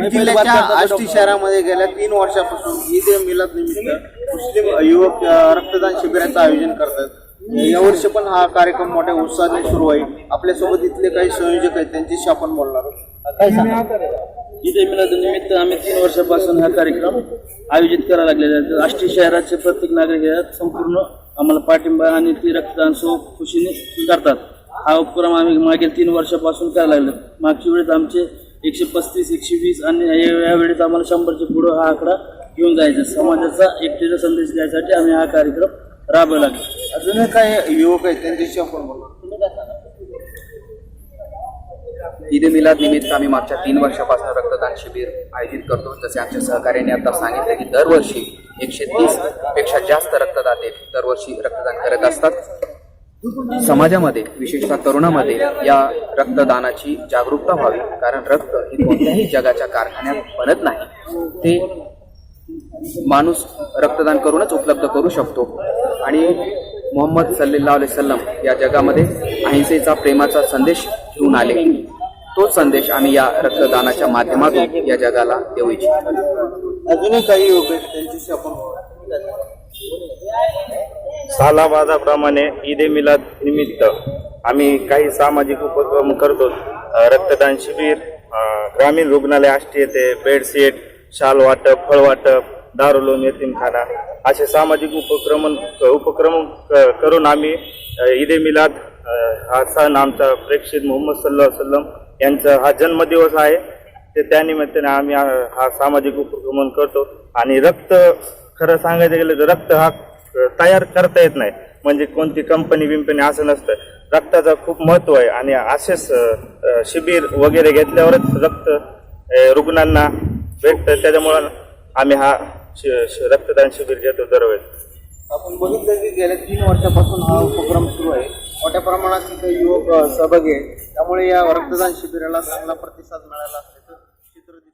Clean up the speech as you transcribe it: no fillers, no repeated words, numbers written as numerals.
जिल्ह्याच्या आष्टी शहरामध्ये गेल्या 3 वर्षापासून ईद ए मिलाद निमित्त मुस्लिम युवक रक्तदान शिबिराचं आयोजन करतात. यावर्षी पण हा कार्यक्रम मोठ्या उत्साहाने सुरू आहे. आपल्यासोबत इथले काही संयोजक आहेत, त्यांच्याशी आपण बोलणार आहोत. काय सांगा? ईद ए मिलाद निमित्त आम्ही 3 वर्षापासून हा कार्यक्रम आयोजित करायला लागलेला आहे. आष्टी शहराचे प्रत्येक नागरिक यात संपूर्ण आम्हाला पाठिंबा आणि ती रक्तदान खुशीने करतात. हा उपक्रम आम्ही मागील 3 वर्षापासून करायला लागलो. मागच्या वेळेस आमचे 135, 120 आणि यावेळेस आम्हाला 100च्या पुढं हा आकडा घेऊन जायचा. समाजाचा एकतेचा संदेश द्यायसाठी आम्ही हा कार्यक्रम राबवला. अजूनही काही युवक आहेत, त्यांच्याशी आपण बोलणार. तुम्ही काय सांगा? ईद ए मिलाद निमित्त आम्ही मागच्या 3 वर्षापासून रक्तदान शिबिर आयोजित करतो. जसे आमच्या सहकार्याने आता सांगितलं की दरवर्षी 130 पेक्षा जास्त रक्तदाते दरवर्षी रक्तदान करत असतात. समाजामध्ये विशेषतः तरुणामध्ये या रक्तदानाची जागरूकता व्हावी, कारण रक्त हे कोणत्याही जगाच्या कारखान्यात बनत नाही. ते माणूस रक्तदान करूनच उपलब्ध करू शकतो. आणि मोहम्मद सल्लल्लाहु अलैहि वसल्लम या जगामध्ये अहिंसेचा प्रेमाचा संदेश घेऊन आले. तोच संदेश आम्ही या रक्तदानाच्या माध्यमातून या जगाला देऊ इच्छितो. अजूनही काही युवक आहेत, त्यांच्याशी आपण बोलणार. सालाबादाप्रमाणे ईद ए मिलाद निमित्त आम्ही काही सामाजिक उपक्रम करतो. रक्तदान शिबिर, ग्रामीण रुग्णालय आष्टी येथे बेडशीट, शाल वाटप, फळ वाटप, दारुल यतीमखाना असे सामाजिक उपक्रम करून आम्ही ईद ए मिलाद हा सण आमचा प्रेषित मोहम्मद सल्लल्लाहु अलैहि वसल्लम यांचा हा जन्मदिवस आहे. ते त्यानिमित्ताने आम्ही हा सामाजिक उपक्रम करतो. आणि रक्त खरं सांगायचं गेलं तर रक्त हा तयार करता येत नाही, म्हणजे कोणती कंपनी असं नसतं. रक्ताचं खूप महत्त्व आहे आणि असेच शिबिर वगैरे घेतल्यावरच रक्त रुग्णांना भेटतं. त्याच्यामुळं आम्ही हा रक्तदान शिबिर घेतो दरवेळेस. आपण बघितलं की गेल्या 3 वर्षापासून हा उपक्रम सुरू आहे. मोठ्या प्रमाणात तिथे युवक सहभागी आहेत, त्यामुळे या रक्तदान शिबिराला चांगला प्रतिसाद मिळाला.